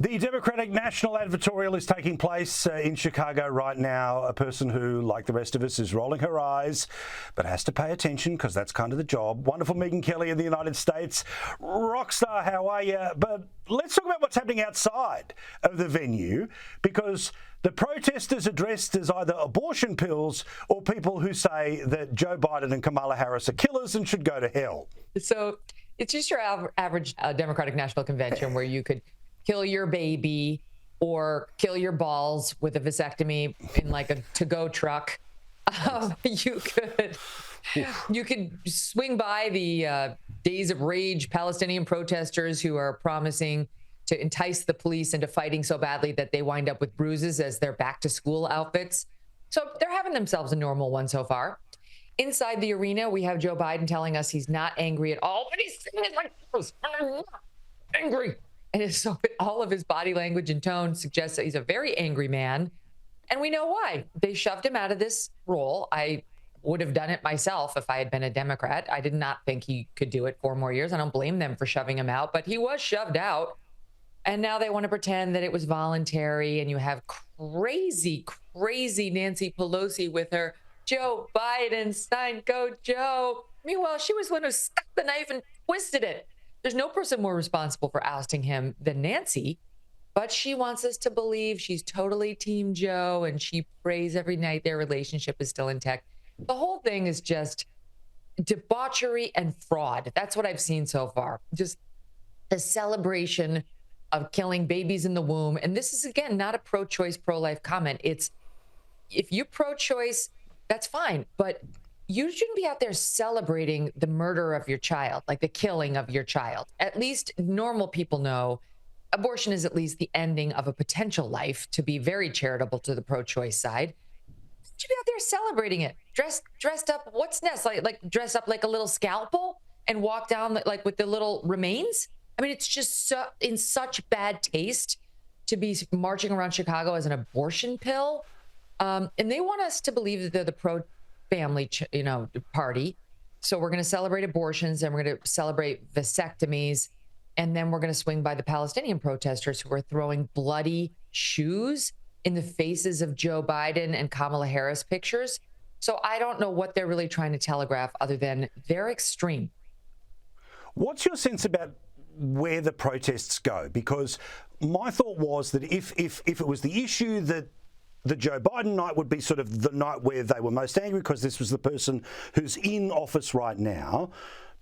The Democratic National Advertorial is taking place in Chicago right now. A person who, like the rest of us, is rolling her eyes, but has to pay attention because that's kind of the job. Wonderful Megyn Kelly in the United States. Rockstar, how are you? But let's talk about what's happening outside of the venue, because the protesters are dressed as either abortion pills or people who say that Joe Biden and Kamala Harris are killers and should go to hell. So it's just your average Democratic National Convention where you could kill your baby or kill your balls with a vasectomy in like a to-go truck. You could swing by the Days of Rage Palestinian protesters who are promising to entice the police into fighting so badly that they wind up with bruises as their back-to-school outfits. So they're having themselves a normal one so far. Inside the arena, we have Joe Biden telling us he's not angry at all, but he's saying it like this, I'm not angry. And so all of his body language and tone suggests that he's a very angry man. And we know why. They shoved him out of this role. I would have done it myself if I had been a Democrat. I did not think he could do it 4 more years. I don't blame them for shoving him out, but he was shoved out. And now they want to pretend that it was voluntary. And you have crazy Nancy Pelosi with her Joe Biden sign, go Joe. Meanwhile, she was the one who stuck the knife and twisted it. There's no person more responsible for ousting him than Nancy, but she wants us to believe she's totally Team Joe, and she prays every night their relationship is still intact. The whole thing is just debauchery and fraud. That's what I've seen so far. Just the celebration of killing babies in the womb. And this is, again, not a pro-choice, pro-life comment. It's, if you're pro-choice, that's fine, but you shouldn't be out there celebrating the murder of your child, like the killing of your child. At least normal people know abortion is at least the ending of a potential life, to be very charitable to the pro-choice side. You should be out there celebrating it, dressed up. What's next? Like dress up like a little scalpel and walk down like with the little remains. I mean, it's just so in such bad taste to be marching around Chicago as an abortion pill. And they want us to believe that they're the pro-family, party. So we're going to celebrate abortions, and we're going to celebrate vasectomies, and then we're going to swing by the Palestinian protesters who are throwing bloody shoes in the faces of Joe Biden and Kamala Harris pictures. So I don't know what they're really trying to telegraph other than they're extreme. What's your sense about where the protests go? Because my thought was that if it was the issue that the Joe Biden night would be sort of the night where they were most angry because this was the person who's in office right now.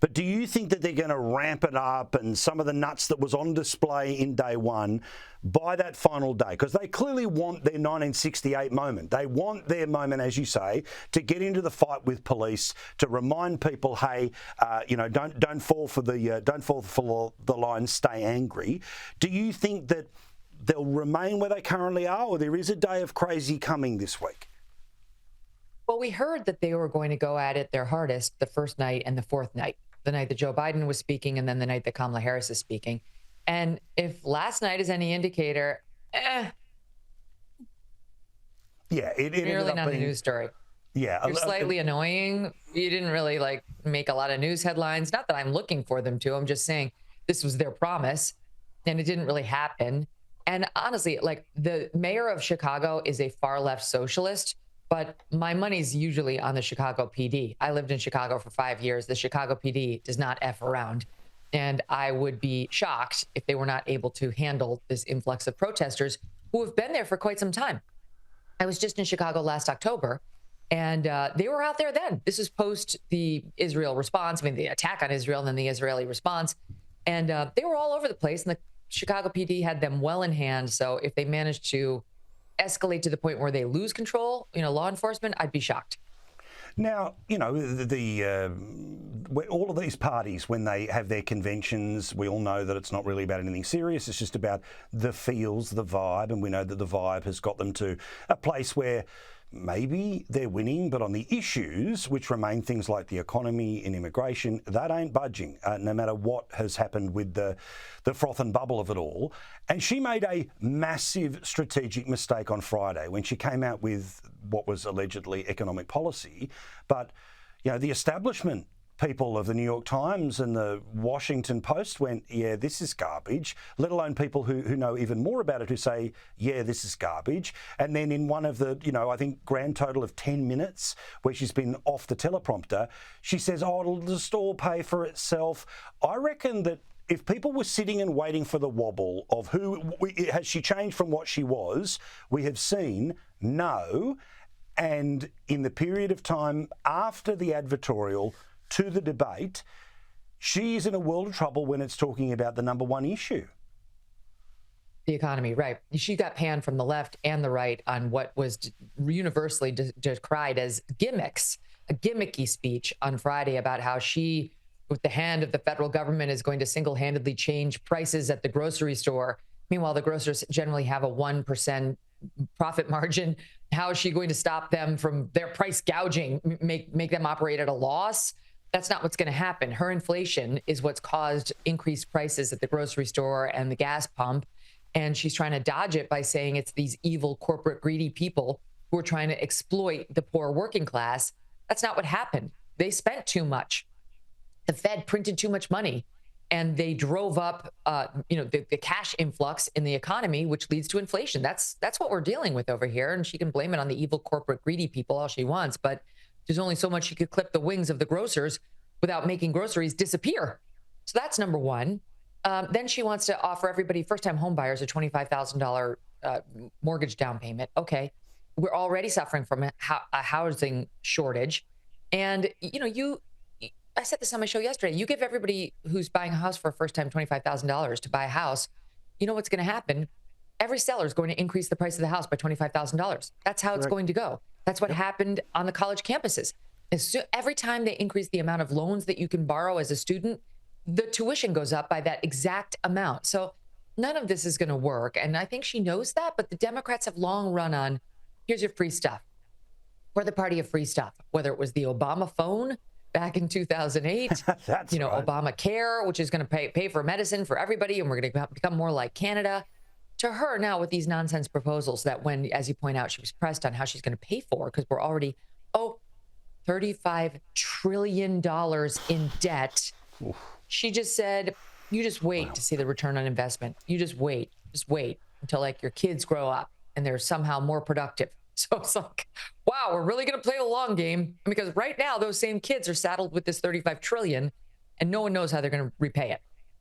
But do you think that they're going to ramp it up and some of the nuts that was on display in day one by that final day? Because they clearly want their 1968 moment. They want their moment, as you say, to get into the fight with police, to remind people, hey, don't fall for the line, stay angry. Do you think that they'll remain where they currently are, or there is a day of crazy coming this week? Well, we heard that they were going to go at it their hardest the first night and the fourth night, the night that Joe Biden was speaking and then the night that Kamala Harris is speaking. And if last night is any indicator, yeah, it really not a news story. Yeah, you're slightly annoying. You didn't really make a lot of news headlines. Not that I'm looking for them to. I'm just saying this was their promise, and it didn't really happen. And honestly, the mayor of Chicago is a far left socialist, but my money's usually on the Chicago PD. I lived in Chicago for 5 years. The Chicago PD does not F around. And I would be shocked if they were not able to handle this influx of protesters who have been there for quite some time. I was just in Chicago last October, and they were out there then. This is post the Israel response, the attack on Israel and then the Israeli response. And they were all over the place, and the Chicago PD had them well in hand. So if they managed to escalate to the point where they lose control, law enforcement, I'd be shocked. Now, all of these parties, when they have their conventions, we all know that it's not really about anything serious. It's just about the feels, the vibe. And we know that the vibe has got them to a place where maybe they're winning, but on the issues, which remain things like the economy and immigration, that ain't budging, no matter what has happened with the froth and bubble of it all. And she made a massive strategic mistake on Friday when she came out with what was allegedly economic policy. But, the establishment people of the New York Times and the Washington Post went, yeah, this is garbage, let alone people who know even more about it who say, yeah, this is garbage. And then in one of the, I think grand total of 10 minutes where she's been off the teleprompter, she says, oh, it'll just all pay for itself. I reckon that if people were sitting and waiting for the wobble of has she changed from what she was, we have seen no. And in the period of time after the advertorial to the debate, she's in a world of trouble when it's talking about the number one issue. The economy, right. She got panned from the left and the right on what was universally decried as gimmicks, a gimmicky speech on Friday about how she, with the hand of the federal government, is going to single-handedly change prices at the grocery store. Meanwhile, the grocers generally have a 1% profit margin. How is she going to stop them from their price gouging, make them operate at a loss? That's not what's going to happen. Her inflation is what's caused increased prices at the grocery store and the gas pump. And she's trying to dodge it by saying it's these evil, corporate, greedy people who are trying to exploit the poor working class. That's not what happened. They spent too much. The Fed printed too much money, and they drove up, the cash influx in the economy, which leads to inflation. That's what we're dealing with over here. And she can blame it on the evil, corporate, greedy people all she wants, but there's only so much she could clip the wings of the grocers without making groceries disappear. So that's number one. Then she wants to offer everybody, first-time home buyers, a $25,000 mortgage down payment. Okay, we're already suffering from a housing shortage, and I said this on my show yesterday. You give everybody who's buying a house for a first time $25,000 to buy a house. You know what's going to happen? Every seller is going to increase the price of the house by $25,000. That's how it's going to go. That's what happened on the college campuses. Every time they increase the amount of loans that you can borrow as a student, the tuition goes up by that exact amount. So none of this is going to work. And I think she knows that. But the Democrats have long run on, here's your free stuff. We're the party of free stuff, whether it was the Obama phone back in 2008, That's right. Obamacare, which is going to pay for medicine for everybody, and we're going to become more like Canada. To her now with these nonsense proposals that when, as you point out, she was pressed on how she's going to pay for, because we're already, $35 trillion in debt. Oof. She just said, you just wait to see the return on investment. You just wait until your kids grow up and they're somehow more productive. So it's like, wow, we're really going to play the long game, because right now those same kids are saddled with this $35 trillion and no one knows how they're going to repay it.